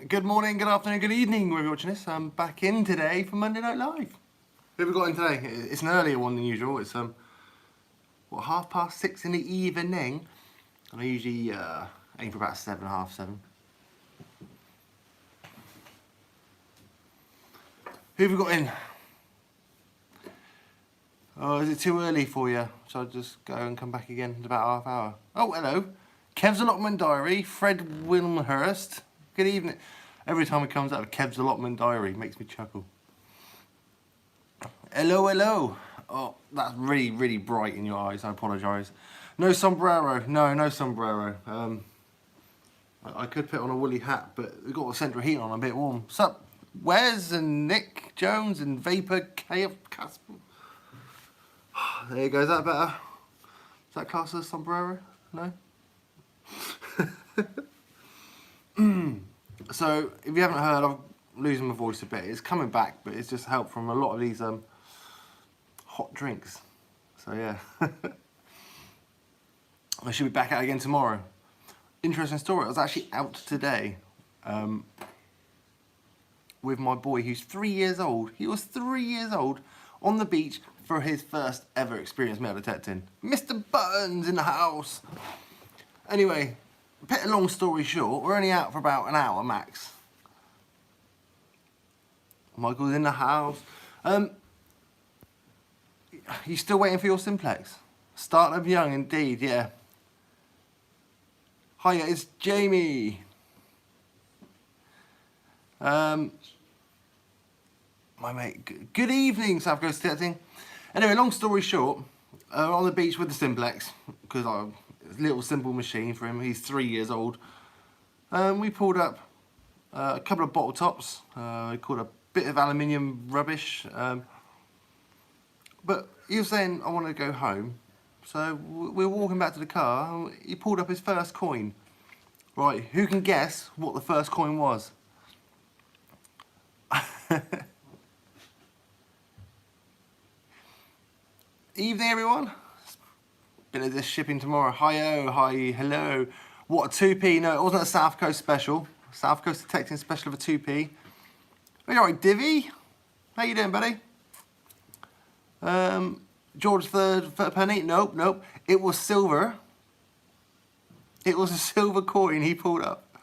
Good morning, good afternoon, good evening, wherever you're watching this. I'm back in today for Monday Night Live. Who have we got in today? It's an earlier one than usual. It's what, 6:30 in the evening, and I usually aim for about 7, half 7. Who have we got in? Oh, is it too early for you? Shall I just go and come back again in about half hour? Oh, hello. Kev's Allotment Diary, Fred Wilmhurst. Good evening. Every time it comes out of Kev's Allotment Diary, it makes me chuckle. Hello, hello. Oh, that's really, really bright in your eyes. I apologise. No sombrero. No sombrero. I could put on a woolly hat, but we've got the central heat on, a bit warm. Sup, Wes and Nick Jones and Vapor KF Casper. There you go. Is that better? Is that class as sombrero? No? So, if you haven't heard, I'm losing my voice a bit. It's coming back, but it's just help from a lot of these hot drinks. So yeah. I should be back out again tomorrow. Interesting story. I was actually out today with my boy who's 3 years old. He was 3 years old on the beach for his first ever experience metal detecting. Mr. Buttons in the house. Anyway, put a long story short, we're only out for about an hour max. Michael's in the house. You still waiting for your simplex? Start of young indeed, yeah. Hiya, it's Jamie. My mate, good evening, South Coast Detecting. Anyway, long story short, on the beach with the simplex, because it's a little simple machine for him, he's 3 years old. We pulled up a couple of bottle tops, we called a bit of aluminium rubbish, but he was saying, I want to go home. So we were walking back to the car, and he pulled up his first coin. Right, who can guess what the first coin was? Evening, everyone. Been at this shipping tomorrow. Hi-oh, hi, hello. What, a 2p? No, it wasn't a South Coast special. South Coast Detecting special of a 2p. Are you alright, Divvy? How you doing, buddy? George third penny? Nope. It was silver. It was a silver coin he pulled up.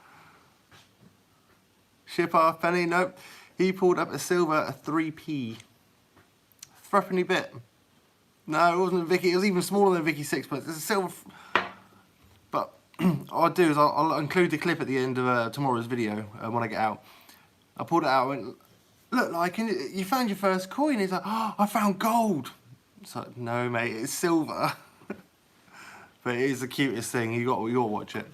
Ship half penny? Nope. He pulled up a silver, a 3p. Threepenny bit. No, it wasn't a Vicky. It was even smaller than Vicky sixpence. It's a silver. But what I'll do is I'll include the clip at the end of tomorrow's video when I get out. I pulled it out and went, look, like, you found your first coin. He's like, oh, I found gold. It's like, no, mate, it's silver. But it is the cutest thing. You'll watch it.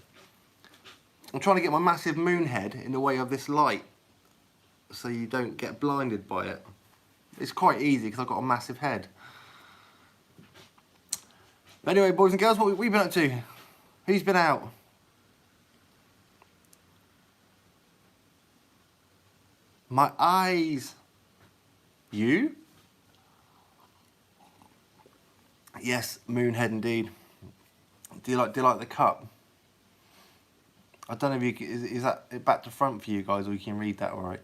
I'm trying to get my massive moon head in the way of this light, so you don't get blinded by it. It's quite easy because I've got a massive head. But anyway, boys and girls, what we've been up to? Who's been out? My eyes. You? Yes, moonhead indeed. Do you like the cup? I don't know if you is that back to front for you guys, or you can read that all right.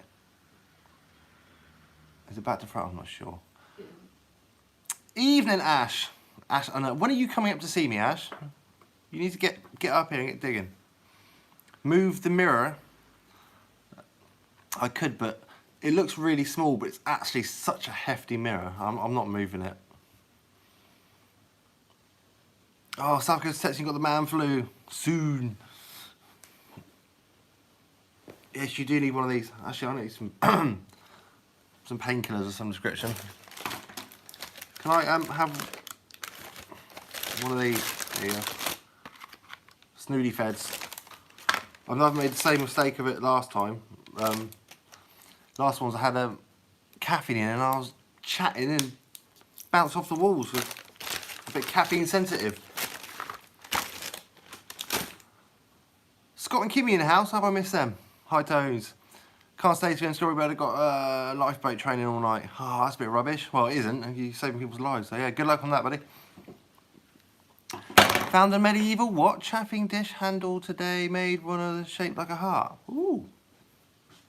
Is it back to front? I'm not sure. Evening, Ash. Ash, I know. When are you coming up to see me, Ash? You need to get up here and get digging. Move the mirror. I could, but it looks really small, but it's actually such a hefty mirror. I'm not moving it. Oh, South Coast Detecting got the man flu. Soon. Yes, you do need one of these. Actually, I need some some painkillers of some description. Can I have one of these here? Snooty Feds. I've never made the same mistake of it last time. Last ones I had a caffeine in and I was chatting and bounced off the walls with a bit caffeine sensitive. Scott and Kimmy in the house, how have I missed them? Hi Tones. Can't stay to end story about it, got lifeboat training all night. Oh, that's a bit rubbish. Well, it isn't, and you're saving people's lives. So yeah, good luck on that, buddy. Found a medieval what? Chaffing dish handle today, made one of the shaped like a heart. Ooh,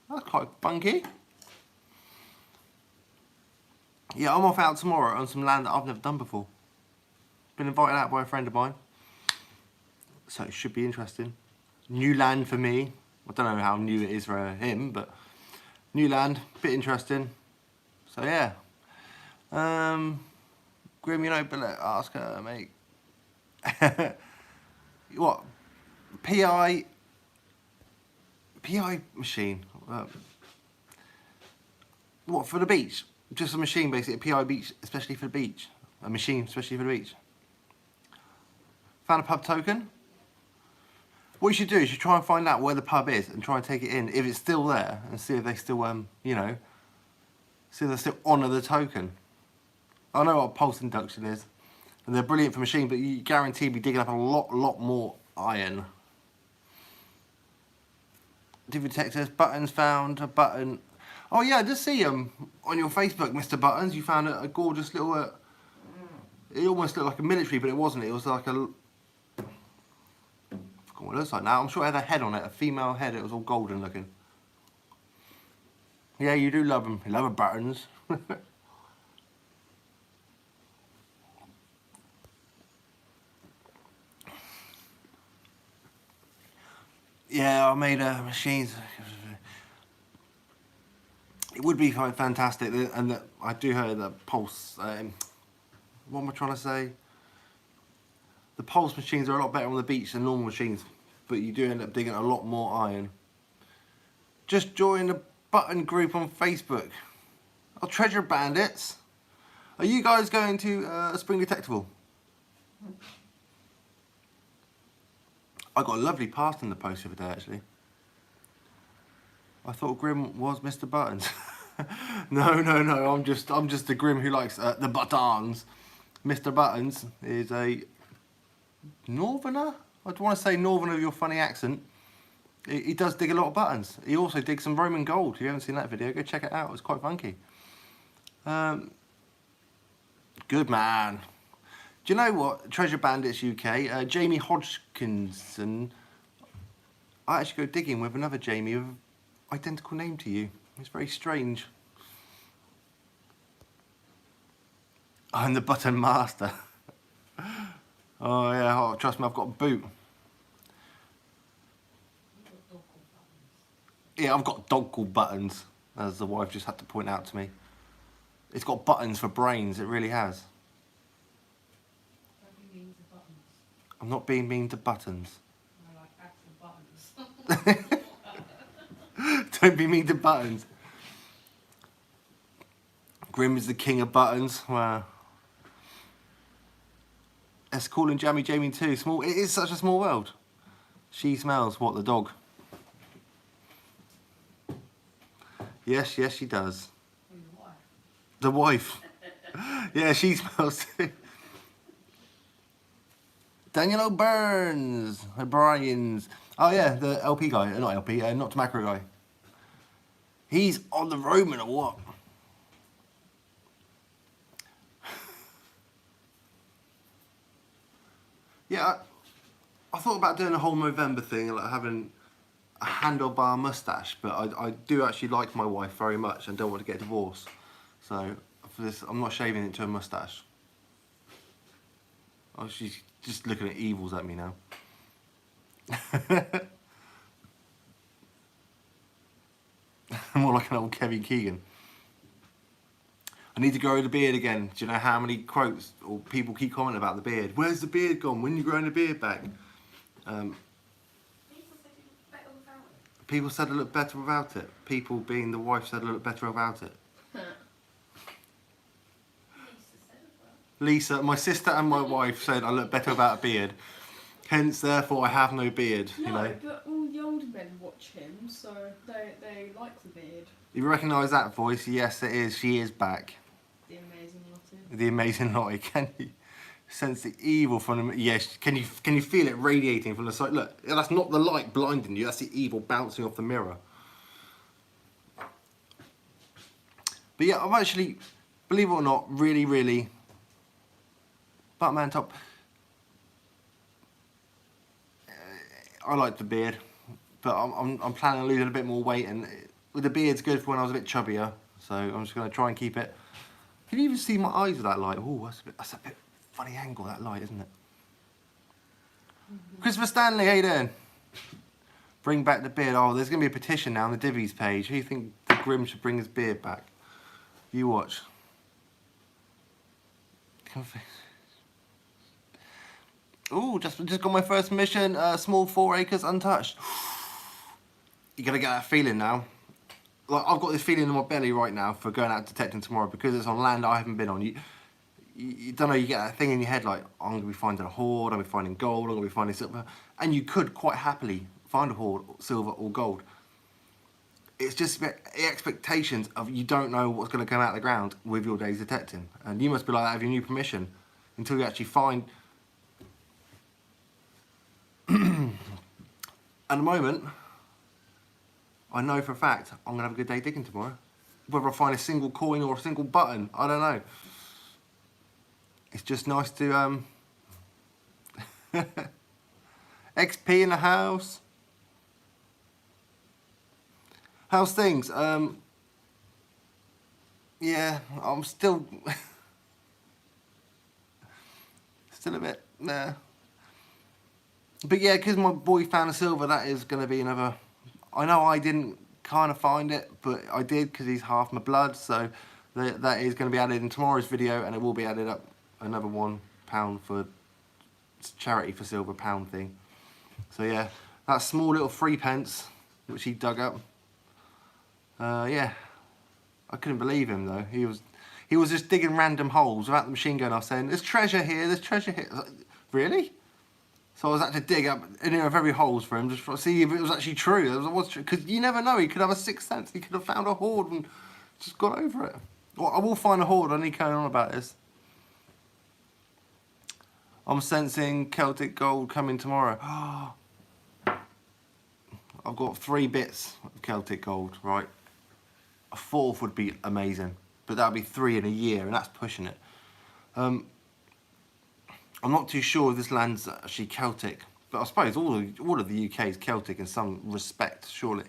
That's quite funky. Yeah, I'm off out tomorrow on some land that I've never done before. Been invited out by a friend of mine. So it should be interesting. New land for me. I don't know how new it is for him, but new land, bit interesting. So yeah. Grim, you know, but ask her, mate. What? PI machine. What, for the beach? Just a machine, basically. A PI beach, especially for the beach. A machine, especially for the beach. Found a pub token. What you should do is you try and find out where the pub is and try and take it in, if it's still there, and see if they still, you know, see if they still honour the token. I know what a pulse induction is, and they're brilliant for machine, but you guarantee be digging up a lot more iron. Different detectors, buttons found, a button. Oh yeah, I just see on your Facebook, Mr. Buttons, you found a gorgeous little, it almost looked like a military, but it wasn't. It was like a, I forgot what it looks like now. I'm sure it had a head on it, a female head. It was all golden looking. Yeah, you do love them. You love the buttons. Yeah, I made machines. It would be fantastic, and I do hear that pulse. What am I trying to say? The pulse machines are a lot better on the beach than normal machines, but you do end up digging a lot more iron. Just join the button group on Facebook. Oh, Treasure Bandits. Are you guys going to Spring Detectable? I got a lovely pass in the post the other day, actually. I thought Grim was Mr. Buttons. No, I'm just the Grim who likes the buttons. Mr. Buttons is a northerner. I'd want to say northerner with your funny accent. He does dig a lot of buttons. He also digs some Roman gold. If you haven't seen that video, go check it out. It's quite funky. Good man. Do you know what? Treasure Bandits UK, Jamie Hodgkinson. I actually go digging with another Jamie with identical name to you. It's very strange. I'm the button master. Oh yeah, oh, trust me, I've got a boot. Yeah, I've got a dog called Buttons, as the wife just had to point out to me. It's got buttons for brains, it really has. I'm not being mean to Buttons. I like buttons. Don't be mean to Buttons. Grim is the king of buttons. Wow. It's cool and Jammy Jamie too. Small. It is such a small world. She smells what, the dog? Yes, she does. The wife. Yeah, she smells too. Daniel O'Brien's. Oh yeah, the LP guy. Not LP, not Tobacco guy. He's on the Roman or what? Yeah, I thought about doing a whole Movember thing, like having a handlebar mustache, but I do actually like my wife very much and don't want to get divorced. So for this, I'm not shaving it to a mustache. Oh, she's just looking at evils at me now. More like an old Kevin Keegan. I need to grow the beard again. Do you know how many quotes or people keep commenting about the beard? Where's the beard gone? When are you growing the beard back? People said it looked better without it. People being the wife said it looked better without it. Lisa, my sister and my wife said I look better without a beard. Hence, therefore, I have no beard, you know. But all the older men watch him, so they like the beard. You recognise that voice? Yes, it is. She is back. The amazing Lottie. The amazing Lottie. Can you sense the evil from the... Yes, can you feel it radiating from the side? Look, that's not the light blinding you. That's the evil bouncing off the mirror. But yeah, I'm actually, believe it or not, really... Buttman top. I like the beard, but I'm planning on losing a bit more weight, and with the beard's good for when I was a bit chubbier. So I'm just going to try and keep it. Can you even see my eyes with that light? Oh, that's a bit funny angle, that light, isn't it? Christopher Stanley, how you doing? Bring back the beard. Oh, there's going to be a petition now on the Divvies page. Who do you think the Grim should bring his beard back? You watch. Oh, just got my first mission. Small 4 acres untouched. You're going to get that feeling now. Like, I've got this feeling in my belly right now for going out detecting tomorrow because it's on land I haven't been on. You don't know, you get that thing in your head like, I'm going to be finding a hoard, I'm going to be finding gold, I'm going to be finding silver. And you could quite happily find a hoard, silver or gold. It's just the expectations of you don't know what's going to come out of the ground with your days detecting. And you must be like that with your new permission until you actually find... At the moment, I know for a fact I'm going to have a good day digging tomorrow. Whether I find a single coin or a single button, I don't know. It's just nice to... XP in the house. How's things? Yeah, I'm still... still a bit... nah. But yeah, because my boy found a silver, that is going to be another... I know I didn't kind of find it, but I did because he's half my blood, so that is going to be added in tomorrow's video, and it will be added up another £1 for charity for silver pound thing. So yeah, that small little 3p, which he dug up. Yeah, I couldn't believe him though. He was just digging random holes without the machine gun off, saying, "There's treasure here, there's treasure here." Like, really? So I was actually dig up any of every holes for him just to see if it was actually true. It was true, because you never know. He could have a sixth sense. He could have found a hoard and just got over it. Well, I will find a hoard. I need to carry on about this. I'm sensing Celtic gold coming tomorrow. I've got 3 bits of Celtic gold, right? A 4th would be amazing, but that would be 3 in a year, and that's pushing it. I'm not too sure if this land's actually Celtic, but I suppose all of the UK is Celtic in some respect, surely.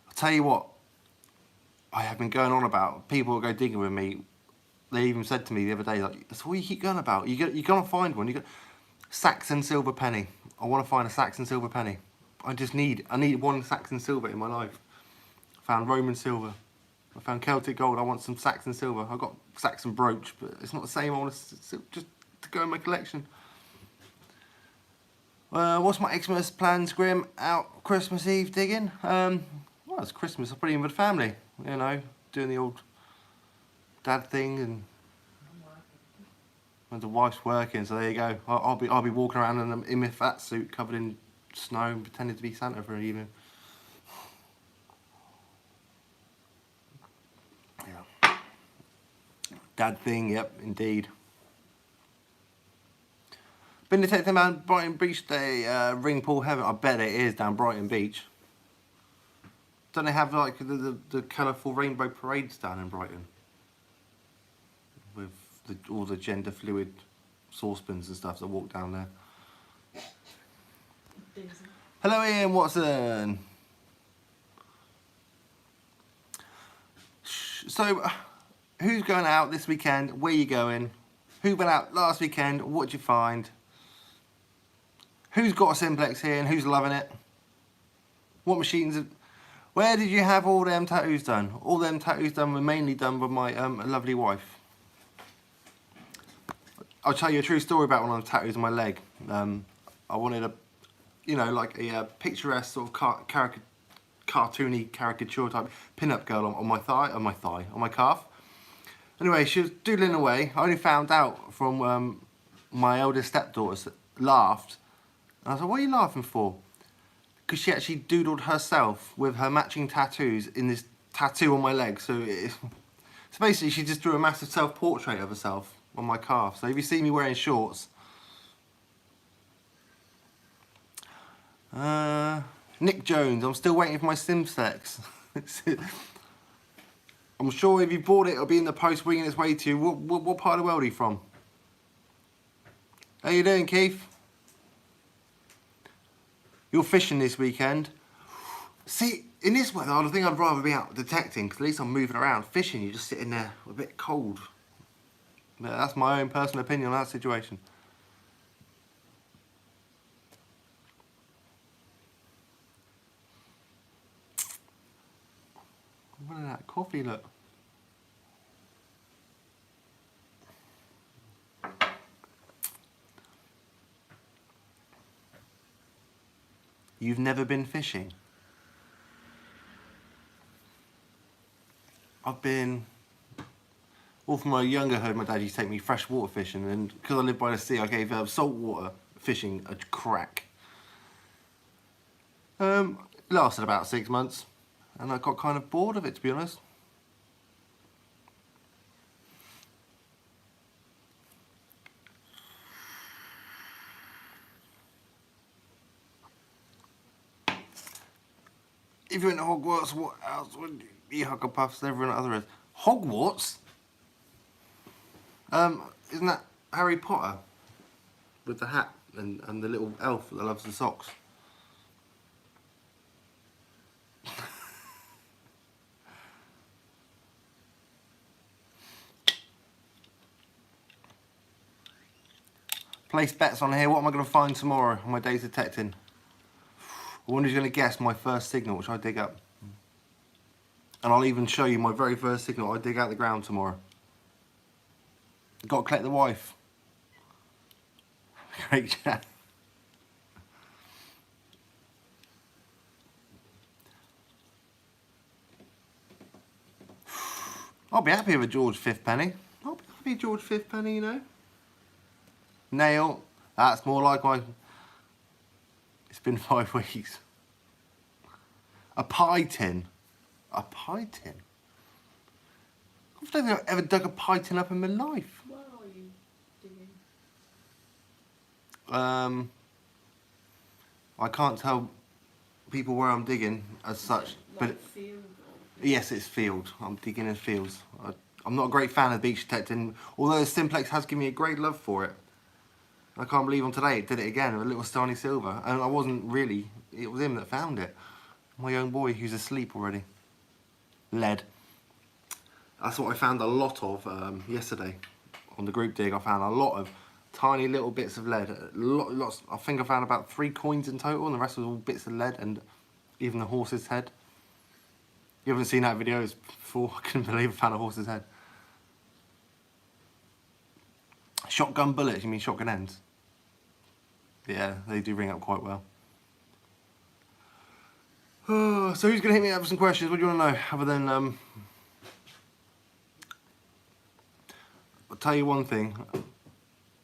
I'll tell you what, I have been going on about. People will go digging with me. They even said to me the other day, like, "That's what you keep going about. You're gonna find one. Saxon silver penny. I want to find a Saxon silver penny. I need one Saxon silver in my life. Found Roman silver. I found Celtic gold. I want some Saxon silver. I got Saxon brooch, but it's not the same. I want to just to go in my collection. What's my Xmas plans, Grim? Out Christmas Eve digging. Well, it's Christmas. I'm probably in with the family. You know, doing the old dad thing, and the wife's working. So there you go. I'll be walking around in my fat suit covered in snow and pretending to be Santa for an evening. Dad thing, yep, indeed. Been detecting down Brighton Beach Day, ring pool heaven. I bet it is down Brighton Beach. Don't they have like the colourful rainbow parades down in Brighton? With all the gender fluid saucepans and stuff that walk down there. Hello Ian Watson. So, who's going out this weekend? Where you going? Who went out last weekend? What'd you find? Who's got a simplex here and who's loving it? What machines? Where did you have all them tattoos done? All them tattoos done were mainly done by my lovely wife. I'll tell you a true story about one of the tattoos on my leg. I wanted a, you know, like a picturesque sort of cartoony caricature type pin-up girl on my thigh, on my calf. Anyway, she was doodling away. I only found out from my eldest stepdaughter laughed. And I was like, "What are you laughing for?" Because she actually doodled herself with her matching tattoos in this tattoo on my leg. So basically she just drew a massive self-portrait of herself on my calf. So if you see me wearing shorts, Nick Jones, I'm still waiting for my Simsex. I'm sure if you bought it, it'll be in the post winging its way to you. What part of the world are you from? How you doing, Keith? You're fishing this weekend. See, in this weather, I think I'd rather be out detecting, because at least I'm moving around. Fishing, you're just sitting there, a bit cold. But that's my own personal opinion on that situation. What is that coffee look? You've never been fishing? I've been... Well, from my younger hood, my dad used to take me freshwater fishing, and because I live by the sea, I gave saltwater fishing a crack. It lasted about 6 months, and I got kind of bored of it, to be honest. If you went to Hogwarts, what else would you be? Hufflepuffs and everyone other is. Hogwarts? Isn't that Harry Potter? With the hat and the little elf that loves the socks. Place bets on here. What am I going to find tomorrow on my day's detecting? I wonder who's going to guess my first signal, which I dig up. And I'll even show you my very first signal I dig out the ground tomorrow. Got to collect the wife. Great chat. I'll be happy with a George Fifthpenny. I'll be happy with George Fifthpenny, you know. Nail. That's more like my... It's been 5 weeks. A pie tin. A pie tin? I don't think I've ever dug a pie tin up in my life. Where are you digging? I can't tell people where I'm digging as such, Like but field or... yes, it's field. I'm digging in fields. I'm not a great fan of beach detecting, although Simplex has given me a great love for it. I can't believe on today it did it again with a little Starny Silver, and I wasn't really. It was him that found it. My own boy, who's asleep already. Lead. That's what I found a lot of yesterday on the group dig. I found a lot of tiny little bits of lead. Lots. I think I found about 3 coins in total, and the rest was all bits of lead and even the horse's head. You haven't seen that video before? I couldn't believe I found a horse's head. Shotgun bullets? You mean shotgun ends? Yeah, they do ring up quite well. So who's going to hit me up with some questions? What do you want to know? Other than, I'll tell you one thing.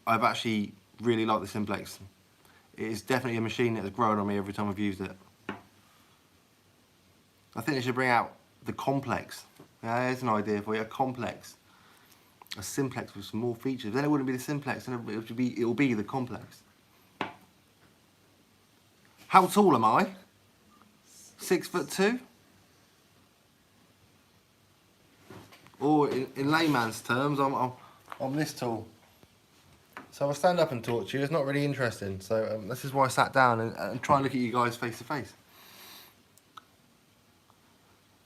I've actually really liked the Simplex. It is definitely a machine that has grown on me every time I've used it. I think they should bring out the Complex. Yeah, there's an idea for you, a Complex. A Simplex with some more features. Then it wouldn't be the Simplex, then it'll be the Complex. How tall am I? 6'2"? Or in layman's terms, I'm this tall. So I'll stand up and talk to you. It's not really interesting. So this is why I sat down and try and look at you guys face to face.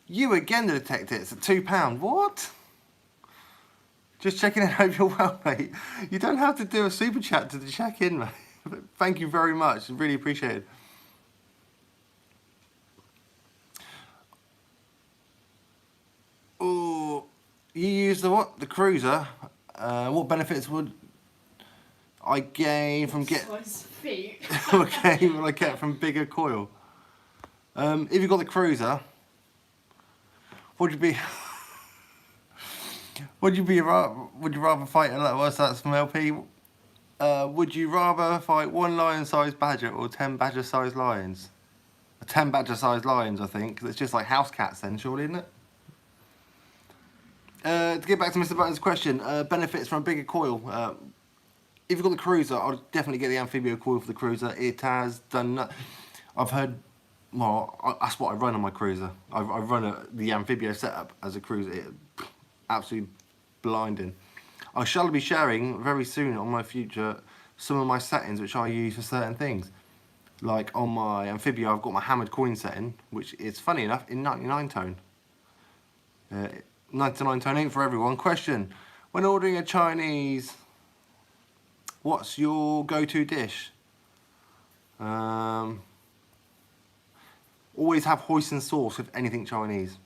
You again, the detective. It's at £2. What? Just checking in. Hope you're well, mate. You don't have to do a super chat to check in, mate. But thank you very much. Really appreciate it. Oh, you use the what? The cruiser. What benefits would I gain from Size feet. okay, what I get from bigger coil? If you got the cruiser, would you be? Would you rather fight a what's that from LP? Would you rather fight 1 lion-sized badger or 10 badger-sized lions? 10 badger-sized lions, I think, because it's just like house cats then, surely, isn't it? To get back to Mr. Button's question, benefits from a bigger coil. If you've got the cruiser, I'll definitely get the Amphibio coil for the cruiser. It has done... I've heard... Well, that's what I run on my cruiser. I run the Amphibio setup as a cruiser. Absolutely blinding. I shall be sharing very soon on my future some of my settings which I use for certain things. Like on my Amphibia, I've got my hammered coin setting, which is funny enough in 99 tone. 99 tone ain't for everyone. Question: when ordering a Chinese, what's your go-to dish? Always have hoisin sauce with anything Chinese.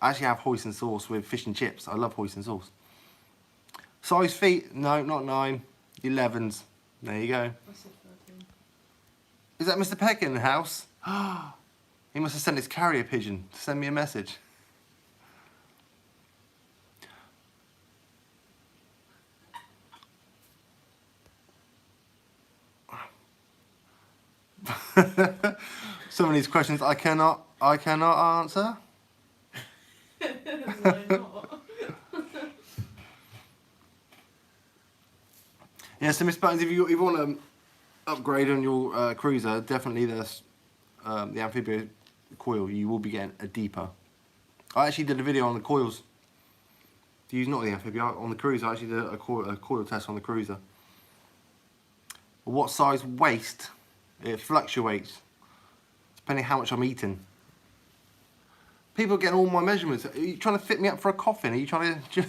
I actually have hoisin sauce with fish and chips. I love hoisin sauce. Size feet? No, not 9. 11s. There you go. I said 13. Is that Mr. Peck in the house? He must have sent his carrier pigeon to send me a message. Some of these questions I cannot answer. No, not. Yeah, so Miss Buttons, if you want to upgrade on your cruiser, definitely the Amphibia coil. You will be getting a deeper. I actually did a video on the coils. To use not the Amphibia on the cruiser. I actually did a coil test on the cruiser. What size waist? It fluctuates depending how much I'm eating. People are getting all my measurements. Are you trying to fit me up for a coffin? Are you trying to?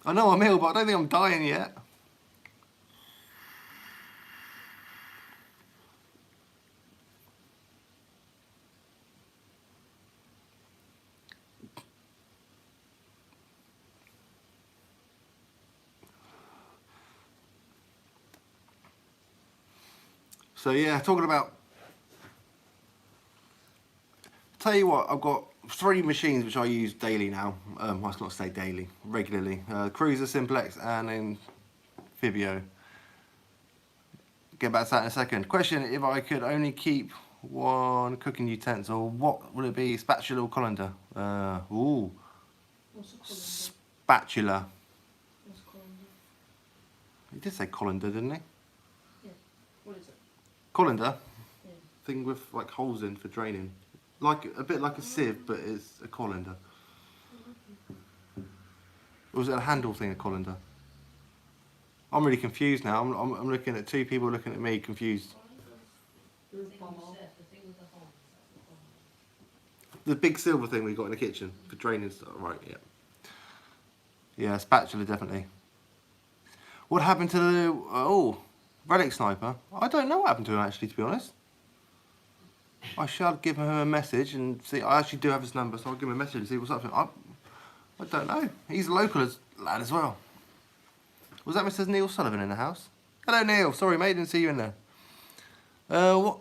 I know I'm ill, but I don't think I'm dying yet. So yeah, talking about. Tell you what, I've got 3 machines which I use daily now. I must not say daily, regularly. Cruiser, Simplex, and Amphibio. Get back to that in a second. Question: if I could only keep one cooking utensil, what would it be? Spatula or colander? Ooh, What's a colander? spatula. What's a colander? He did say colander, didn't he? Yeah. What is it? Colander, Yeah. thing with like holes in for draining, like a bit like a sieve, but it's a colander. Or was it a handle thing, a colander? I'm really confused now. I'm looking at 2 people looking at me confused. The big silver thing we got in the kitchen for draining stuff, right? Yeah. Yeah, spatula definitely. What happened to the relic sniper? I don't know what happened to him actually, to be honest. I shall give him a message and see. I actually do have his number, so I'll give him a message and see what's up. I don't know. He's a local lad as well. Was that Mr. Neil Sullivan in the house? Hello, Neil. Sorry, mate, didn't see you in there. What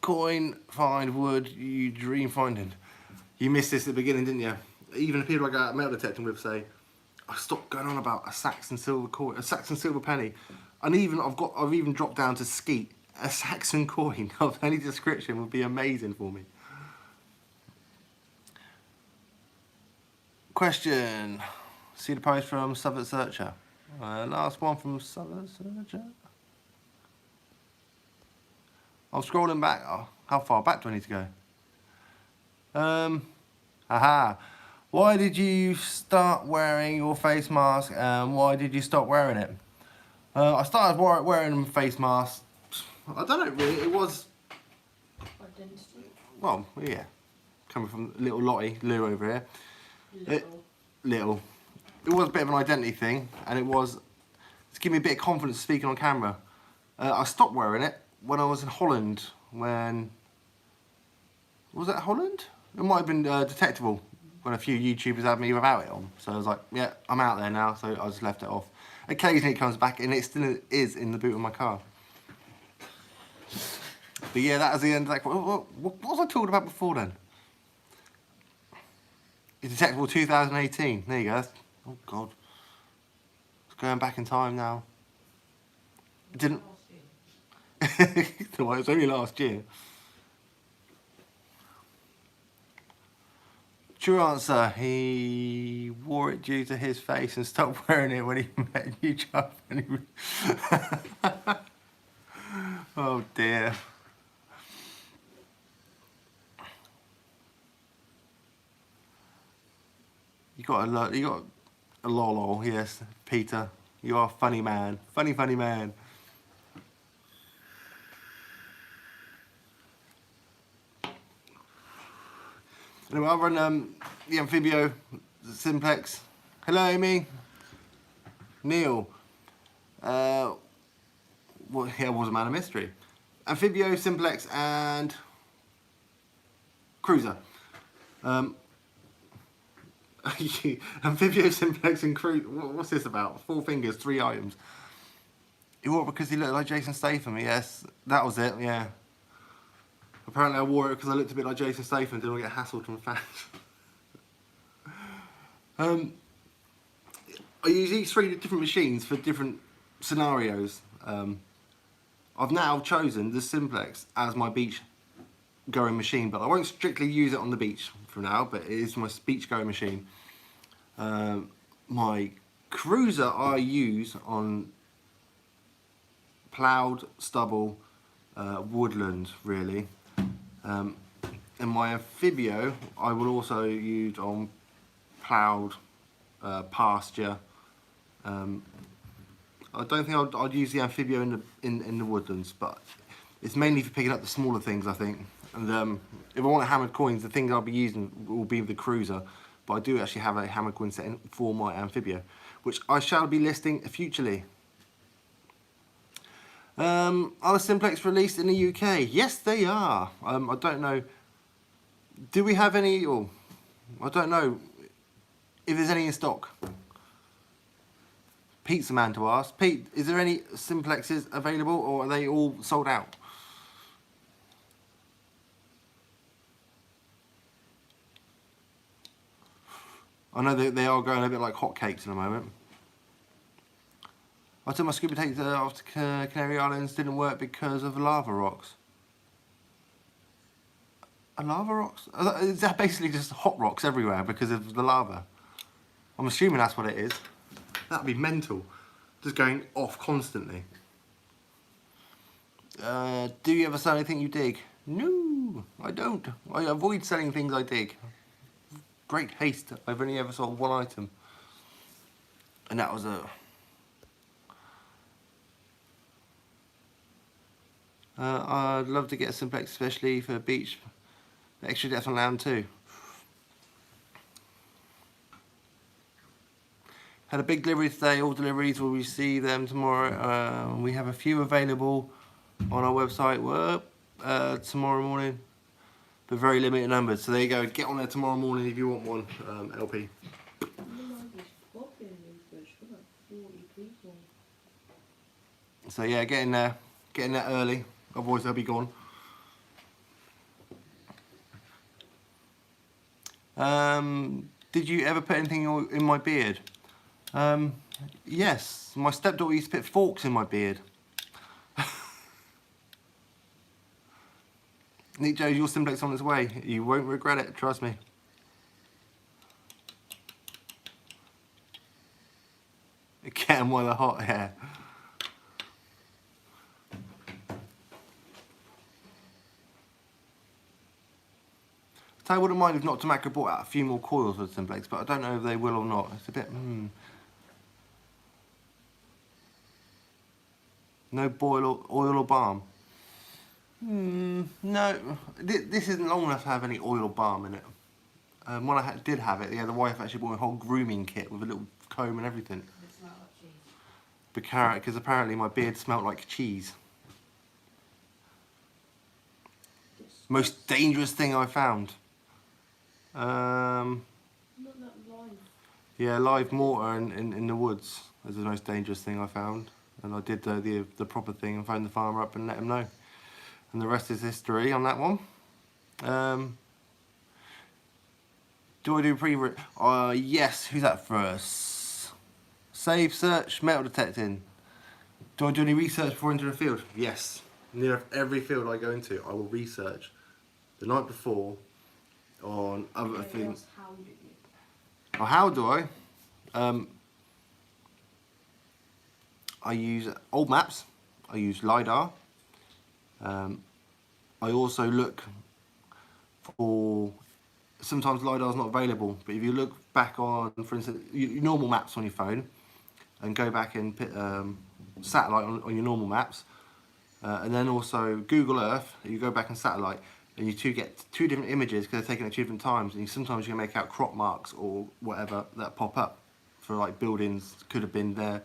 coin find would you dream finding? You missed this at the beginning, didn't you? Even the people I go out metal detecting with say, I stopped going on about a Saxon silver coin, a Saxon silver penny, and I've even dropped down to skeet. A Saxon coin of any description would be amazing for me. Question. See the post from Southern Searcher. Last one from Southern Searcher. I'm scrolling back. Oh, how far back do I need to go? Aha. Why did you start wearing your face mask and why did you stop wearing it? I started wearing face masks. I don't know really. It was. Identity. Well, yeah. Coming from little Lottie, Lou over here. Little. It was a bit of an identity thing, and it was to give me a bit of confidence speaking on camera. I stopped wearing it when I was in Holland. When was that Holland? It might have been Detectable when a few YouTubers had me without it on. So I was like, yeah, I'm out there now. So I just left it off. Occasionally it comes back, and it still is in the boot of my car. But yeah, that was the end. Like, what was I talking about before then? It's Detectable 2018. There you go. Oh God, it's going back in time now. It didn't. No, it was only last year. True answer. He wore it due to his face and stopped wearing it when he met you, Chuck. Oh dear. You got a lol, yes, Peter. You are a funny man. Funny man. Anyway, I run the Amphibio Simplex. Hello, Amy. Neil. Well, yeah, was a man of mystery. Amphibio, Simplex, and Cruiser. Amphibio, Simplex, and Cruiser. What's this about? 4 fingers, 3 items. He wore it because he looked like Jason Statham. Yes, that was it. Yeah. Apparently, I wore it because I looked a bit like Jason Statham and didn't want to get hassled from fans. I use each 3 different machines for different scenarios. I've now chosen the Simplex as my beach going machine, but I won't strictly use it on the beach for now, but it is my beach going machine. My Cruiser I use on ploughed stubble, woodland really, and my Amphibio I will also use on ploughed pasture. I don't think I'd use the Amphibio in the woodlands, but it's mainly for picking up the smaller things, I think. And if I want hammered coins, the things I'll be using will be the Cruiser, but I do actually have a hammered coin set for my Amphibio, which I shall be listing futurely. Are the Simplex released in the UK? Yes, they are. I don't know. Do we have any? Or I don't know if there's any in stock. Pete's the man to ask. Pete, is there any Simplexes available, or are they all sold out? I know they are going a bit like hotcakes at the moment. I took my scuba tank off to Canary Islands, didn't work because of the lava rocks. Lava rocks? Is that basically just hot rocks everywhere because of the lava? I'm assuming that's what it is. That'd be mental. Just going off constantly. Do you ever sell anything you dig? No, I don't. I avoid selling things I dig. Great haste. I've only ever sold 1 item. And that was a... I'd love to get a Simplex, especially for beach. Extra depth on land too. Had a big delivery today. All deliveries will receive them tomorrow. We have a few available on our website tomorrow morning, but very limited numbers. So there you go. Get on there tomorrow morning if you want one, LP. So yeah, get in there early. Otherwise they'll be gone. Did you ever put anything in my beard? Yes, my stepdaughter used to put forks in my beard. Nick Jones, your Simplex on its way. You won't regret it, trust me. Get them while they're hot, yeah. I wouldn't mind if Not Tobacco brought out a few more coils for the Simplex, but I don't know if they will or not. It's a bit, No oil or balm. No, this isn't long enough to have any oil or balm in it. When I did have it, yeah, the wife actually bought me a whole grooming kit with a little comb and everything. It smelled like cheese. Because apparently my beard smelled like cheese. Most dangerous thing I found. Not that live. Yeah, live mortar in the woods is the most dangerous thing I found. And I did the proper thing and phoned the farmer up and let him know. And the rest is history on that one. Do I do yes, who's that first? Save, search, metal detecting. Do I do any research before entering a field? Yes. Near every field I go into, I will research the night before on other things. How do you? Oh, how do I? I use old maps. I use LiDAR. I also look for... Sometimes LiDAR's not available, but if you look back on, for instance, your normal maps on your phone, and go back and put satellite on your normal maps, and then also Google Earth, you go back and satellite, and you get two different images because they're taken at two different times, and sometimes you can make out crop marks or whatever that pop up for like buildings could have been there.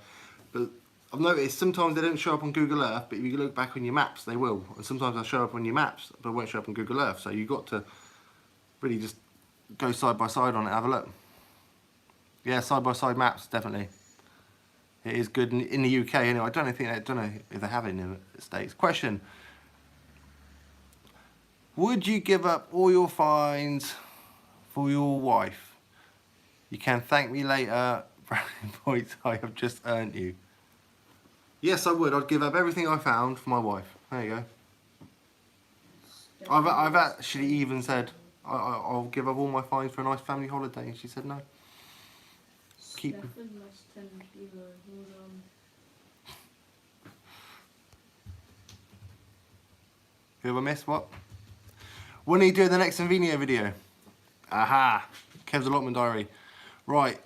But I've noticed sometimes they don't show up on Google Earth, but if you look back on your maps, they will. And sometimes they'll show up on your maps, but won't show up on Google Earth. So you've got to really just go side by side on it, have a look. Yeah, side by side maps, definitely. It is good in the UK anyway. I don't know if they have it in the States. Question: would you give up all your fines for your wife? You can thank me later for the points I have just earned you. Yes, I would. I'd give up everything I found for my wife. There you go. I've actually even said I'll give up all my fines for a nice family holiday, and she said no. Keep. Stefan lost 10 kilo. Hold on. Who have I missed? What? When are you doing the next Nvidia video? Aha! Kev's allotment diary. Right.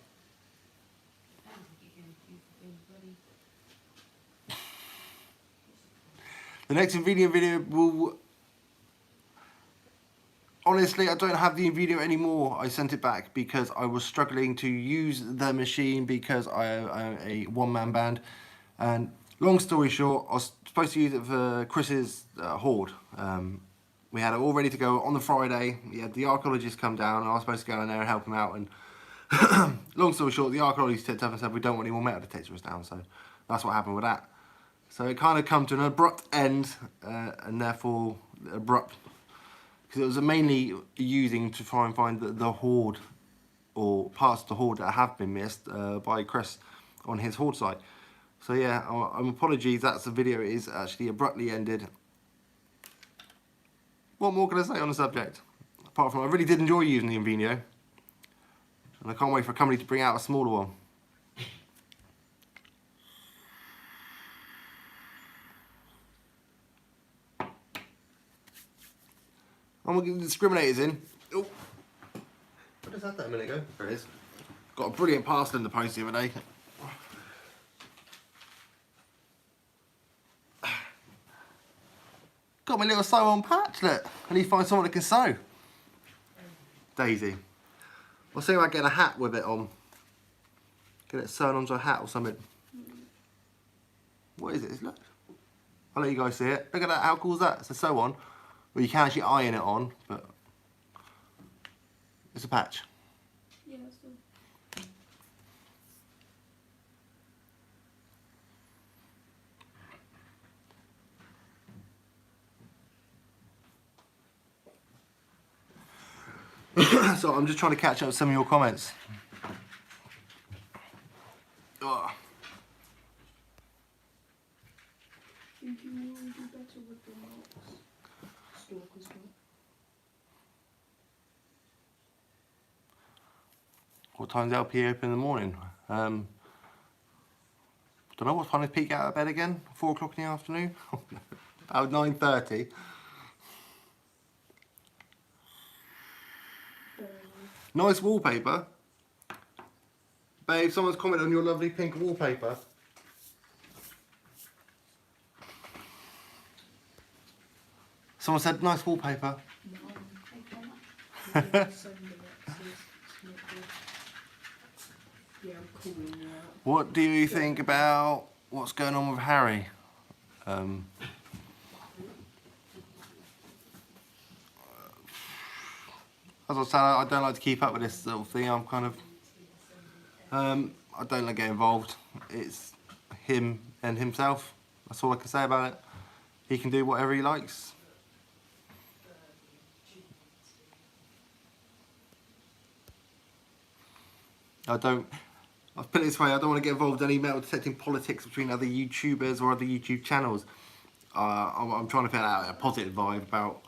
The next Nvidia video will... Honestly, I don't have the Nvidia anymore. I sent it back because I was struggling to use the machine because I'm a one-man band. And long story short, I was supposed to use it for Chris's hoard. We had it all ready to go on the Friday. We had the archaeologist come down, and I was supposed to go in there and help him out. And long story short, the archaeologist stepped up and said, we don't want any more metal detectors down. So that's what happened with that. So it kind of come to an abrupt end, and therefore abrupt, because it was mainly using to try and find the hoard, or parts of the hoard that have been missed by Chris on his hoard site. So yeah, apologies, that's the video is actually abruptly ended. What more can I say on the subject? Apart from I really did enjoy using the Nvidia, and I can't wait for a company to bring out a smaller one. I'm going to get the discriminators in. Oh, I just had that a minute ago. There it is. Got a brilliant parcel in the post the other day. Got my little sew on patch, look. I need to find someone that can sew. Daisy. I'll see if I get a hat with it on. Get it sewn onto a hat or something. What is it? Look. I'll let you guys see it. Look at that, how cool is that? It's a sew on. Well, you can actually iron it on, but it's a patch. Yeah, that's good. So I'm just trying to catch up with some of your comments. Oh. Think you will do better with the marks. Stalkers got. What time's LP open in the morning? Don't know, what time is Pete out of bed again? 4 o'clock in the afternoon? About 9:30. Nice wallpaper. Babe, someone's commented on your lovely pink wallpaper. Someone said nice wallpaper. No, send it. It's not good. Yeah, I'm calling you out. What do you think about what's going on with Harry? As I said, I don't like to keep up with this sort of thing. I'm kind of, I don't like to get involved. It's him and himself. That's all I can say about it. He can do whatever he likes. I'll put it this way, I don't want to get involved in any metal detecting politics between other YouTubers or other YouTube channels. I'm trying to put out a positive vibe about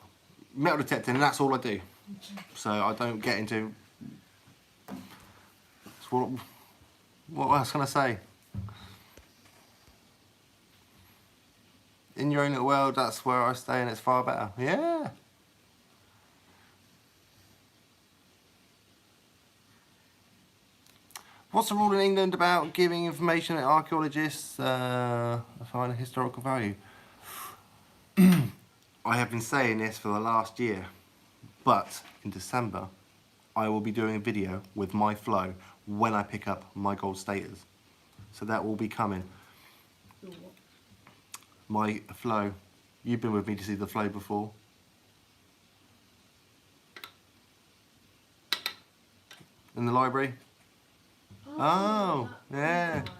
metal detecting, and that's all I do. So I don't get into... What else can I say? In your own little world, that's where I stay, and it's far better. Yeah. What's the rule in England about giving information that archaeologists find a historical value? I have been saying this for the last year, but in December, I will be doing a video with my flow when I pick up my gold status. So that will be coming. Your what? My flow. You've been with me to see the flow before. In the library? Oh, that yeah. guy.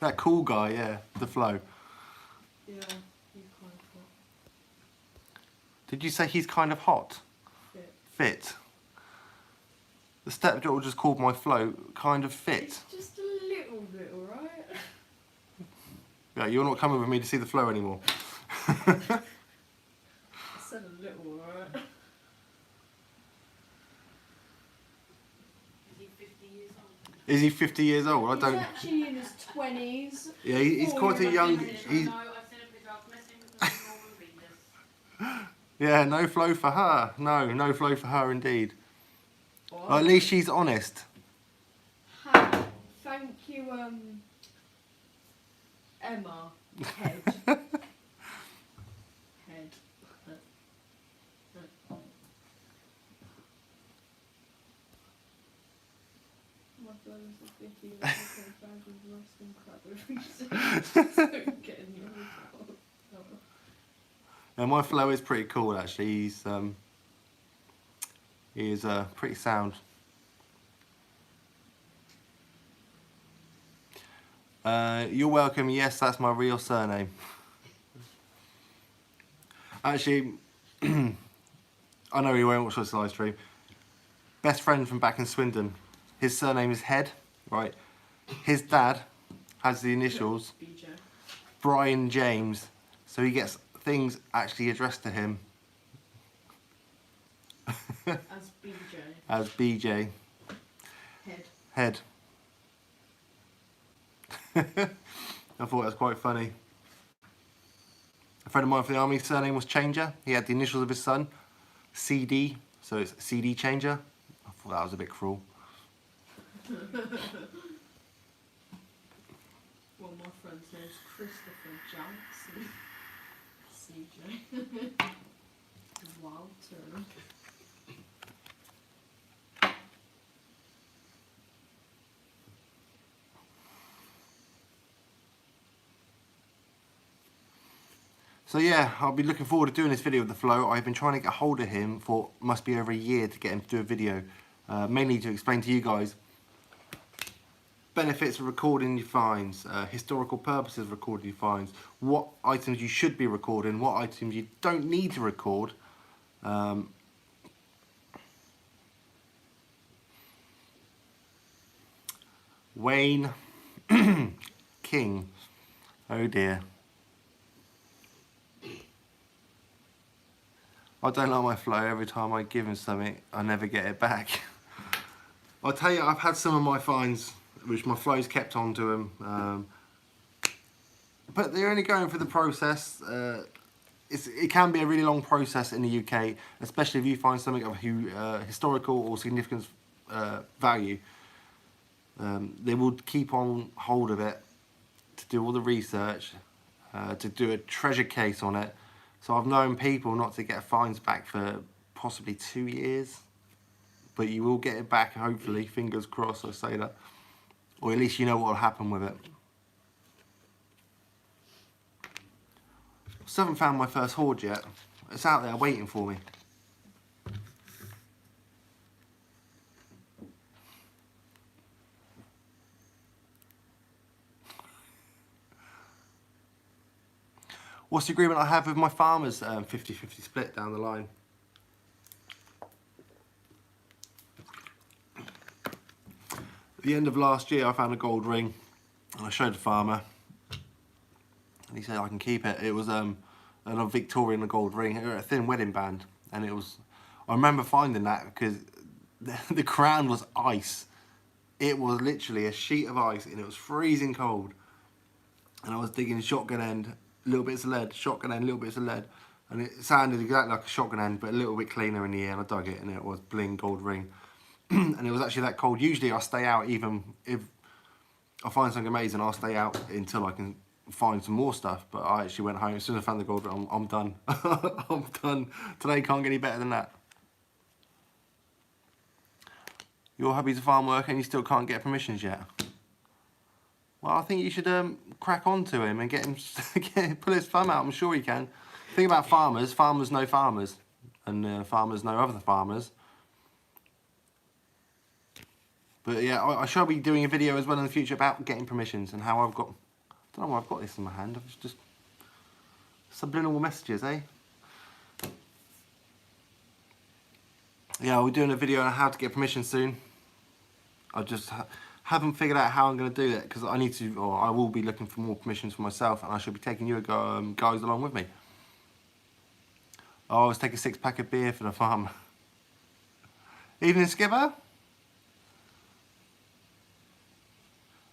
That cool guy, yeah, the flow. Yeah, he's kind of Did you say he's kind of hot? fit. Fit? The stepdaughter just called my flow kind of fit. It's just a little bit, alright? Yeah, you're not coming with me to see the flow anymore. I said a little, alright? Is he 50 years old? I don't. He's actually in his 20s. Yeah, he's quite a young. He's, yeah, no flow for her. No flow for her indeed. Well, at least she's honest. Thank you, Emma. Head. Head. My brother's a 50 year old worse than crap every day. Getting the And my flow is pretty cool actually. He is pretty sound. You're welcome. Yes, that's my real surname. Actually, I know he won't watch this live stream. Best friend from back in Swindon. His surname is Head, right? His dad has the initials BJ. Brian James, so he gets things actually addressed to him As BJ. as BJ. Head. Head. I thought that was quite funny. A friend of mine from the army, surname was Changer. He had the initials of his son, CD, so it's CD Changer. I thought that was a bit cruel. Well, my friend's name's Christopher Johnson. CJ. Walter. So yeah, I'll be looking forward to doing this video with the flow. I've been trying to get hold of him for must be over a year to get him to do a video, mainly to explain to you guys benefits of recording your finds, historical purposes of recording your finds, what items you should be recording, what items you don't need to record. Wayne King, oh dear. I don't like my flow. Every time I give him something, I never get it back. I'll tell you, I've had some of my finds, which my flow's kept on to them. But they're only going through the process. It can be a really long process in the UK, especially if you find something of historical or significant value. They will keep on hold of it to do all the research, to do a treasure case on it. So I've known people not to get fines back for possibly 2 years, but you will get it back, hopefully, fingers crossed I say that. Or at least you know what will happen with it. Still haven't found my first hoard yet. It's out there waiting for me. What's the agreement I have with my farmers? 50-50 split down the line. At the end of last year, I found a gold ring, and I showed the farmer, and he said I can keep it. It was a Victorian gold ring, a thin wedding band, and it was. I remember finding that because the crown was ice. It was literally a sheet of ice, and it was freezing cold. And I was digging shotgun end, little bits of lead, shotgun end, little bits of lead, and it sounded exactly like a shotgun end, but a little bit cleaner in the air. And I dug it, and it was bling gold ring. And it was actually that cold. Usually I stay out, even if I find something amazing, I'll stay out until I can find some more stuff, but I actually went home as soon as I found the gold. I'm done. I'm done. Today can't get any better than that. Your hubby's a farm worker and you still can't get permissions yet. Well, I think you should crack on to him and get him pull his thumb out. I'm sure he can. Think about farmers. Farmers know farmers, and farmers know other farmers. But yeah, I shall be doing a video as well in the future about getting permissions and how I've got. I don't know why I've got this in my hand. I've just subliminal messages, eh? Yeah, we're doing a video on how to get permission soon. I just haven't figured out how I'm going to do it because I need to, or I will be looking for more permissions for myself, and I should be taking you guys along with me. I always take a 6-pack of beer for the farm. Evening, Skipper.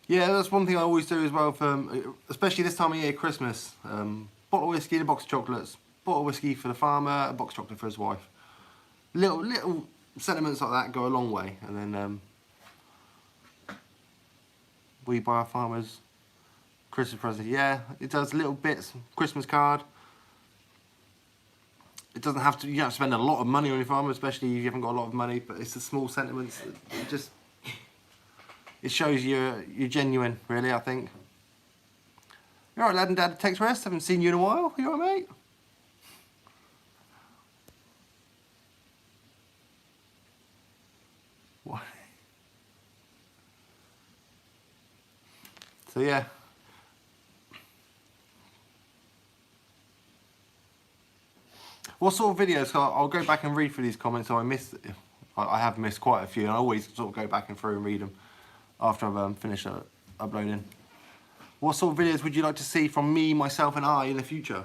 Yeah, that's one thing I always do as well, for, especially this time of year, Christmas. Bottle of whiskey and a box of chocolates. Bottle of whiskey for the farmer, a box of chocolate for his wife. Little sentiments like that go a long way, and then we buy our farmers Christmas presents. Yeah, it does little bits. Christmas card. It doesn't have to. You don't have to spend a lot of money on your farmer, especially if you haven't got a lot of money. But it's the small sentiments. It shows you're genuine, really. I think. You're alright, lad and dad. Takes rest. Haven't seen you in a while. You alright, mate? What? So yeah. What sort of videos? I'll go back and read through these comments. So I have missed quite a few, and I always sort of go back and through and read them after I've finished uploading. What sort of videos would you like to see from me, myself, and I in the future?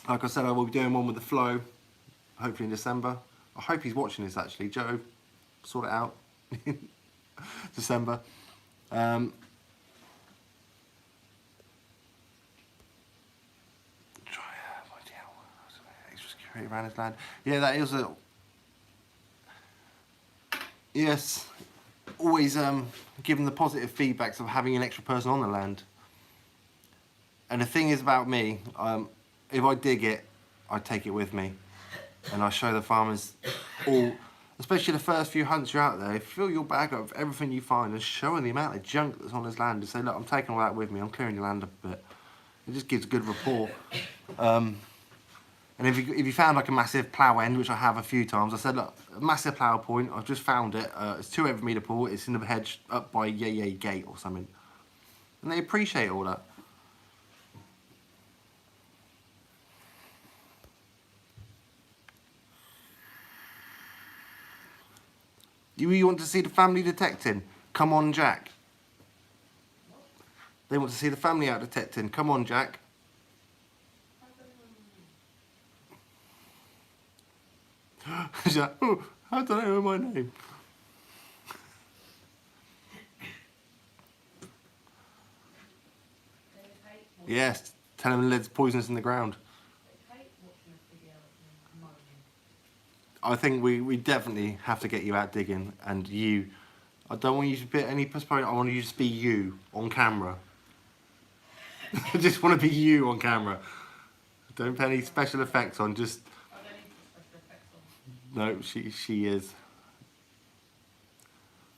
Like I said, I will be doing one with the flow, hopefully in December. I hope he's watching this actually. Joe, sort it out. December. Extra security around his land. Yeah, that is a. Yes, always give them the positive feedbacks of having an extra person on the land. And the thing is about me, if I dig it, I take it with me. And I show the farmers all, especially the first few hunts you're out there, fill your bag up with everything you find and show them the amount of junk that's on his land and say, look, I'm taking all that with me, I'm clearing your land up a bit. It just gives good rapport. And if you found like a massive plough end, which I have a few times, I said, look, a massive plough point, I've just found it, it's 2 every metre pool, it's in the hedge up by Yay Gate or something. And they appreciate all that. You want to see the family detecting? Come on, Jack. They want to see the family out detecting. Come on, Jack. She's like, oh, how do I know my name? Yes, tell him lead's poisonous in the ground. I think we definitely have to get you out digging, and you. I don't want you to be any postpone. I want you to just be you on camera. I just want to be you on camera. Don't put any special effects on. Just. No, she is.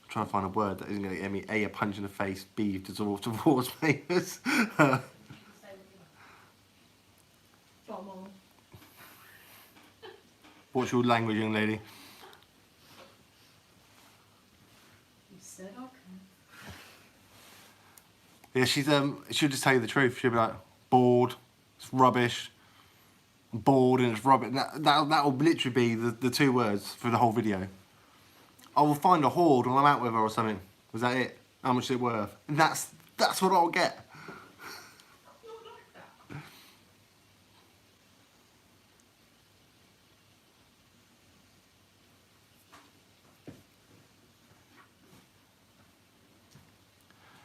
I'm trying to find a word that isn't going to get me A, a punch in the face, B, to towards me. What's your language, young lady? You said okay. Yeah, she'll just tell you the truth. She'll be like, bored, it's rubbish, I'm bored and it's rubbish. That'll literally be the 2 words for the whole video. I will find a hoard when I'm out with her or something. Was that it? How much is it worth? And that's what I'll get.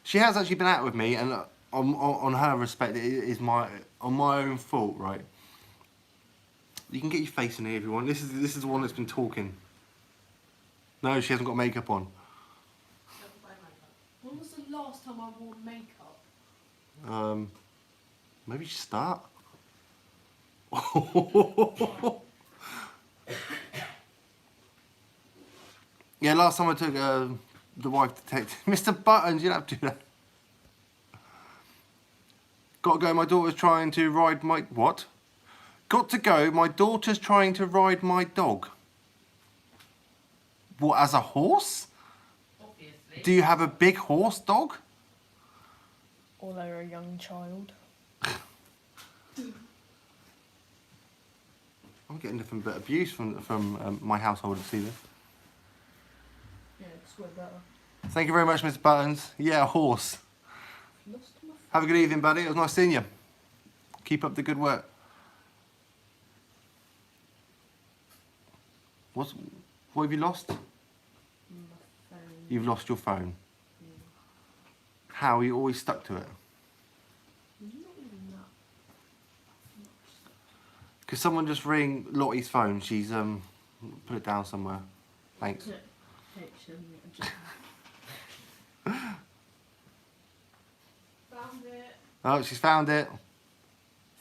She has actually been out with me, and on her respect, it is on my own fault, right? You can get your face in here if you want. This is the one that's been talking. No, she hasn't got makeup on. When was the last time I wore makeup? Maybe you should start. Yeah, last time I took the wife detective. Mr. Buttons, you don't have to do that. Got to go, my daughter's trying to ride my... What? Got to go, my daughter's trying to ride my dog. What, as a horse? Obviously. Do you have a big horse dog? Or they're a young child. I'm getting nothing but abuse from my household this evening. Yeah, it's way better. Thank you very much, Mr. Buttons. Yeah, a horse. Lost my Have a good evening, buddy. It was nice seeing you. Keep up the good work. What have you lost? phone. You've lost your phone. Yeah. How? Are you always stuck to it? Not even that. Could someone just ring Lottie's phone? She's put it down somewhere. Thanks. Found it. Oh, she's found it.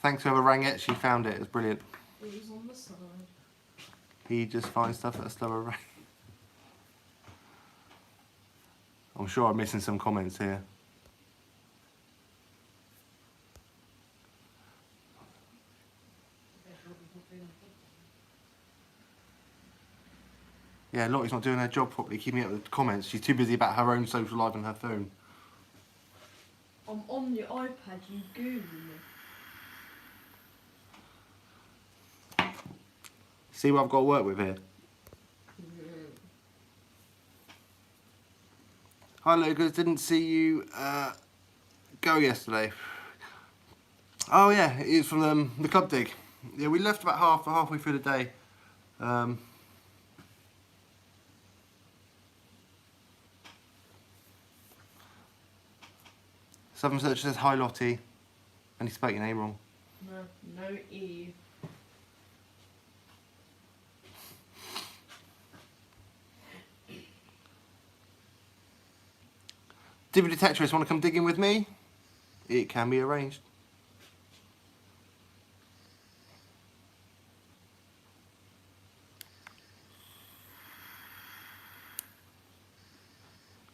Thanks whoever rang it. She found it. It's brilliant. It was on the side. He just finds stuff at a slower rate. I'm sure I'm missing some comments here. Yeah, Lottie's not doing her job properly, keeping up with the comments. She's too busy about her own social life on her phone. I'm on your iPad, you Google me. See what I've got to work with here. Hi Lucas, didn't see you go yesterday. Oh yeah, it is from the club dig. Yeah, we left about halfway through the day. Southern Search says hi Lottie, and he spelled your name wrong. No E. Divi Detectorist, want to come digging with me? It can be arranged.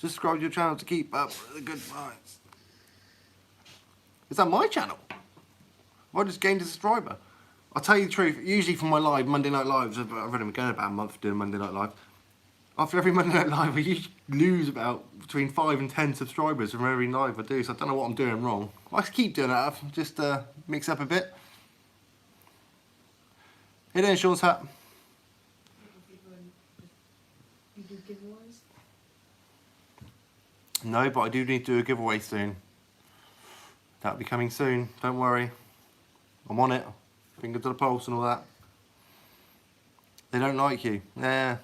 Just subscribe to your channel to keep up with the good vibes. Is that my channel? I just gained a subscriber. I'll tell you the truth, usually for my live, Monday Night Lives, I've already been going about a month doing Monday Night Live. After every Monday Night Live, we usually lose about between 5 and 10 subscribers from every live I do, so I don't know what I'm doing wrong. I just keep doing that, just mix up a bit. Hey there, Sean's hat. You do giveaways? No, but I do need to do a giveaway soon. That'll be coming soon, don't worry. I'm on it. Finger to the pulse and all that. They don't like you. Yeah.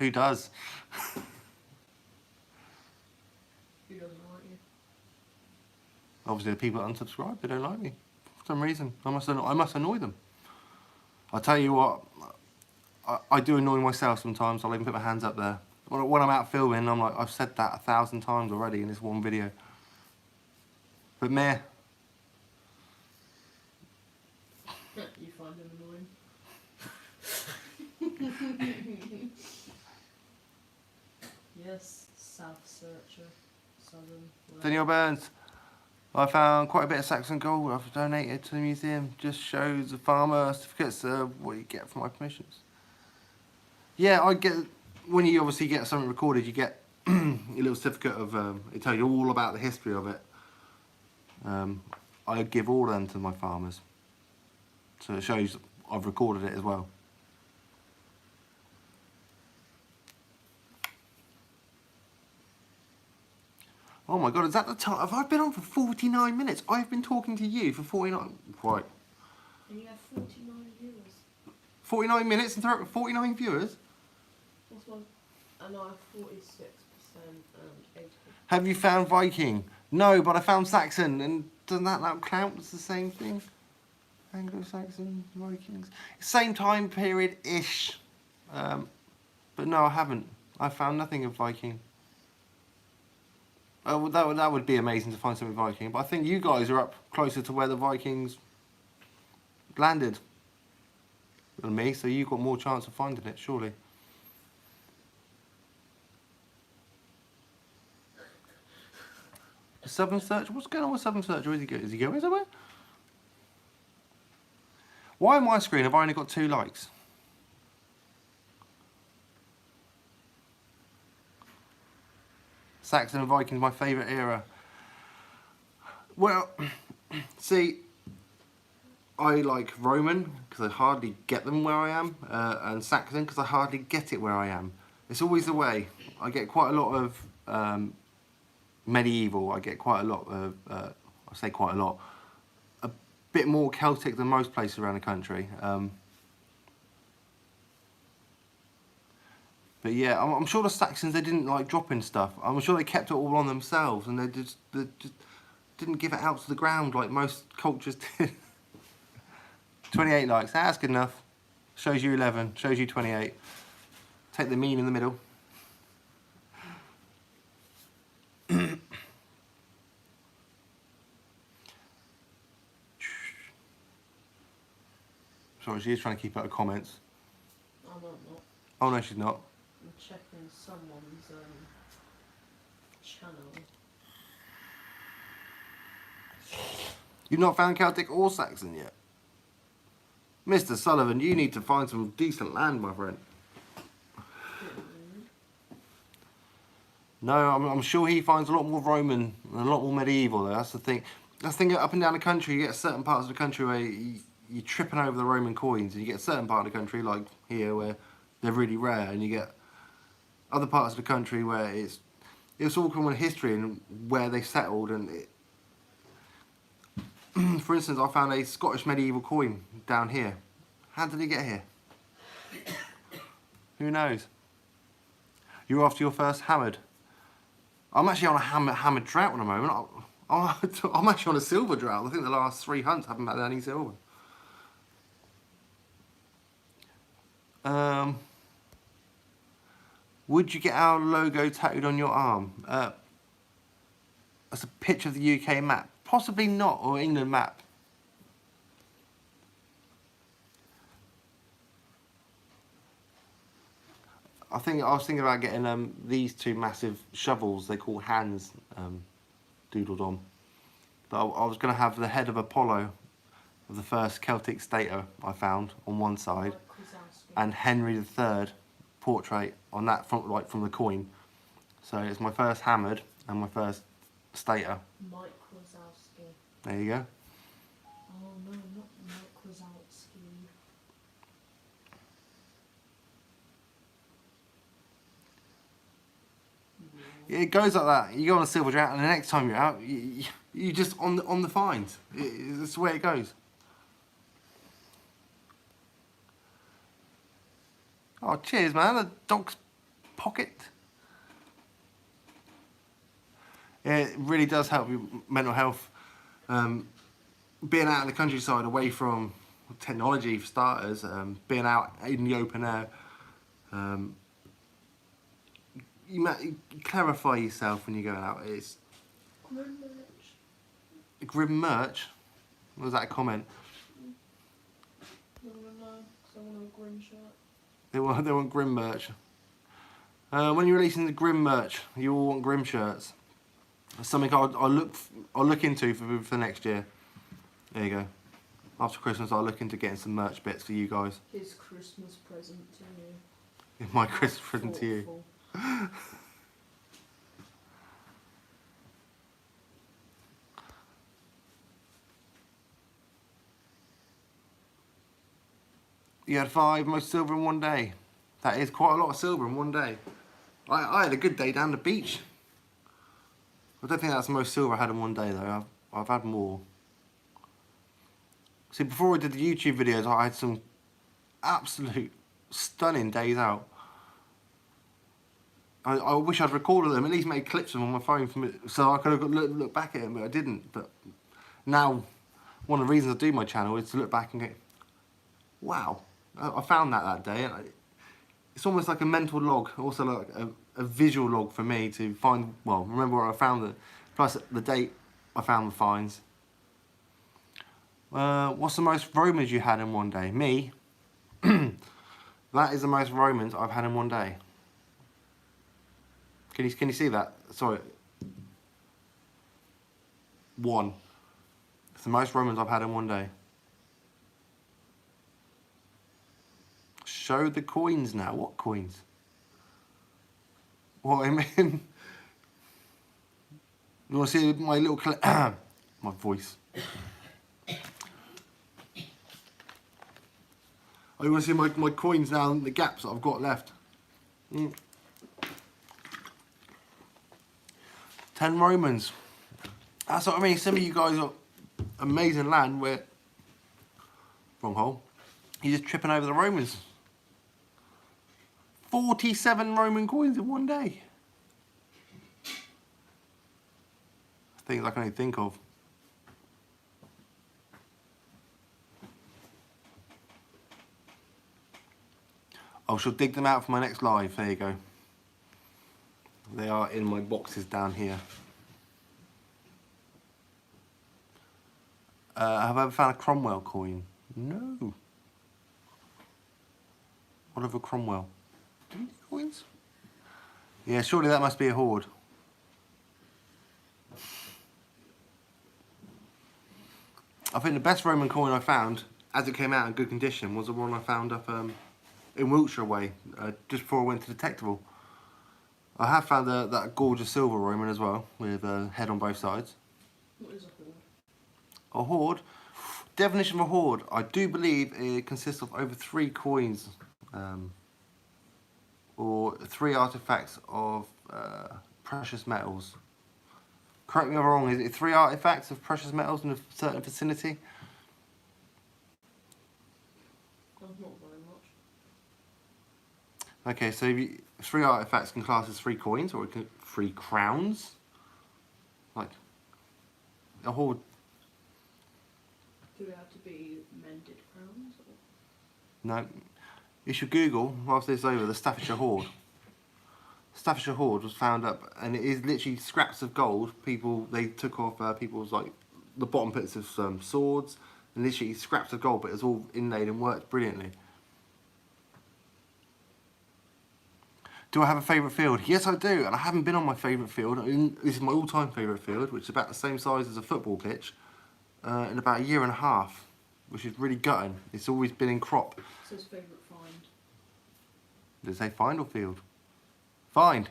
Who does? Who doesn't like you? Obviously the people that unsubscribe, they don't like me. For some reason. I must annoy them. I'll tell you what, I do annoy myself sometimes. I'll even put my hands up there. When I'm out filming, I'm like, I've said that 1,000 times already in this one video. But meh. You find him annoying. Yes, South Searcher, Southern. Daniel Burns. I found quite a bit of Saxon gold I've donated to the museum. Just shows the farmer certificates what you get from my permissions. Yeah, I get, when you obviously get something recorded, you get a little certificate of, it tells you all about the history of it. I give all of them to my farmers. So it shows I've recorded it as well. Oh my god, is that the time? Have I been on for 49 minutes? I've been talking to you for 49... Right. And you have 49 viewers. 49 minutes and 49 viewers? What's one? And I have 46% and 80%. Have you found Viking? No, but I found Saxon, and doesn't that count as the same thing? Anglo-Saxon, Vikings. Same time period-ish. But no, I haven't. I found nothing of Viking. Well, that would be amazing to find something Viking. But I think you guys are up closer to where the Vikings landed than me, so you've got more chance of finding it, surely. Southern Search? What's going on with Southern Search? Or is he going somewhere? Why on my screen have I only got 2 likes? Saxon and Vikings, my favourite era. Well, see, I like Roman because I hardly get them where I am, and Saxon because I hardly get it where I am. It's always the way. I get quite a lot of medieval. I get quite a lot of, I say quite a lot, a bit more Celtic than most places around the country. But yeah, I'm sure the Saxons, they didn't like dropping stuff. I'm sure they kept it all on themselves and they just didn't give it out to the ground like most cultures did. 28 likes, that's good enough. Shows you 11, shows you 28. Take the mean in the middle. Sorry, she is trying to keep out of comments. I'm not. Oh no, she's not. I'm checking someone's channel. You've not found Celtic or Saxon yet? Mr. Sullivan, you need to find some decent land, my friend. No, I'm sure he finds a lot more Roman and a lot more medieval. That's the thing. That's the thing. Up and down the country, you get certain parts of the country where you're tripping over the Roman coins, and you get a certain part of the country, like here, where they're really rare, and you get other parts of the country where it's all common history and where they settled. And for instance, I found a Scottish medieval coin down here. How did it get here? Who knows? You're after your first hammered. I'm actually on a hammered drought at the moment. I'm actually on a silver drought. I think the last 3 hunts haven't had any silver. Would you get our logo tattooed on your arm? That's a picture of the UK map. Possibly not, or England map. I was thinking about getting these 2 massive shovels they call hands doodled on. But I was going to have the head of Apollo, of the first Celtic stater I found, on one side, and Henry III portrait on that front, like from the coin. So it's my first hammered and my first stater. Mike Wazowski. There you go. Oh no, not Mike Wazowski. It goes like that. You go on a silver drought, and the next time you're out, you just on the find. It's the way it goes. Oh, cheers, man! A dog's pocket. It really does help your mental health. Being out in the countryside, away from technology for starters, being out in the open air. You clarify yourself when you're going out. It's Grim Merch. Grim Merch. Was that a comment? No, because I want a Grim shirt. They want Grim Merch. When you're releasing the Grim Merch, you all want Grim shirts. That's something I'll look into for next year. There you go. After Christmas, I'll look into getting some merch bits for you guys. His Christmas present to you. My Christmas present to you. Thoughtful. You had 5 most silver in one day. That is quite a lot of silver in one day. I had a good day down the beach. I don't think that's the most silver I had in one day though. I've had more. See, before I did the YouTube videos, I had some absolute stunning days out. I wish I'd recorded them, at least made clips of them on my phone from it, so I could have look back at them, but I didn't. But now, one of the reasons I do my channel is to look back and go, wow, I found that day. And it's almost like a mental log, also like a visual log for me to find, well, remember where I found it, plus the date I found the finds. What's the most Romans you had in one day? Me. That is the most Romans I've had in one day. Can you see that? Sorry. 1. It's the most Romans I've had in one day. Show the coins now. What coins? What I mean? You want to see my little my voice. Oh, you want to see my coins now and the gaps that I've got left? 10 Romans. That's what I mean. Some of you guys are amazing land where, wrong hole, you're just tripping over the Romans. 47 Roman coins in one day. Things I can only think of. I shall dig them out for my next live. There you go. They are in my boxes down here. Have I ever found a Cromwell coin? No. Oliver Cromwell. Do you need coins? Yeah, surely that must be a hoard. I think the best Roman coin I found, as it came out in good condition, was the one I found up in Wiltshire way, just before I went to Detectable. I have found that gorgeous silver Roman as well, with a head on both sides. What is a hoard? A hoard? Definition of a hoard, I do believe it consists of over 3 coins, or 3 artifacts of precious metals. Correct me if I'm wrong, is it 3 artifacts of precious metals in a certain vicinity? Not very much. Okay, so 3 artifacts can class as 3 coins, or 3 crowns. Like, a hoard. Do they have to be mended crowns? Or? No. You should Google, whilst this is over, the Staffordshire Hoard. Staffordshire Hoard was found up, and it is literally scraps of gold. They took off people's, like, the bottom bits of swords, and literally scraps of gold, but it's all inlaid and worked brilliantly. Do I have a favourite field? Yes, I do, and I haven't been on my favourite field. This is my all-time favourite field, which is about the same size as a football pitch, in about 1.5 years, which is really gutting. It's always been in crop. It says favourite find. Did it say find or field? Find.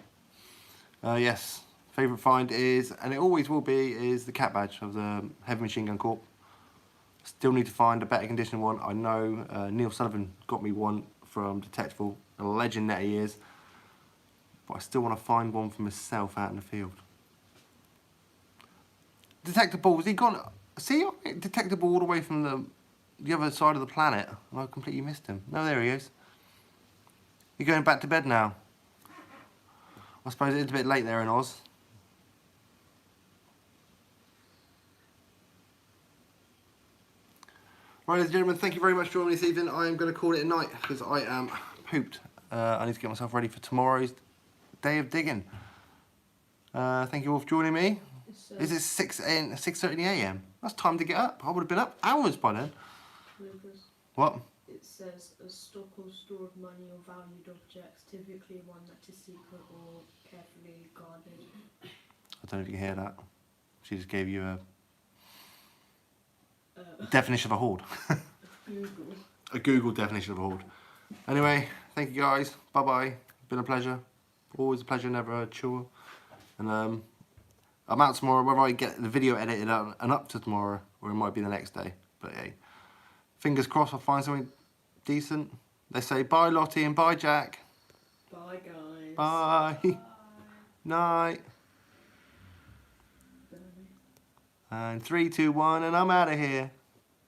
Yes, favourite find is, and it always will be, is the cat badge of the Heavy Machine Gun Corps. Still need to find a better condition one. I know Neil Sullivan got me one from Detectable, a legend that he is. But I still want to find one for myself out in the field. Detectable, has he gone? See, Detectable all the way from the other side of the planet. And I completely missed him. No, there he is. You're going back to bed now. I suppose it's a bit late there in Oz. Right, ladies and gentlemen, thank you very much for joining me this evening. I am going to call it a night because I am pooped. I need to get myself ready for tomorrow's day of digging. Thank you all for joining me. Is it 6:30 AM? That's time to get up. I would have been up hours by then. Lucas, What? it says a stock or store of money or valued objects, typically one that is secret or carefully guarded. I don't know if you can hear that. She just gave you a definition of a hoard. Google. A Google definition of a hoard. Anyway, thank you guys. Bye bye. Been a pleasure. Always a pleasure, never a chore. And I'm out tomorrow, whether I get the video edited and up to tomorrow, or it might be the next day. But hey, fingers crossed I'll find something decent. They say bye Lottie and bye Jack. Bye guys. Bye. Night. Bye. And 3, 2, 1, and I'm out of here.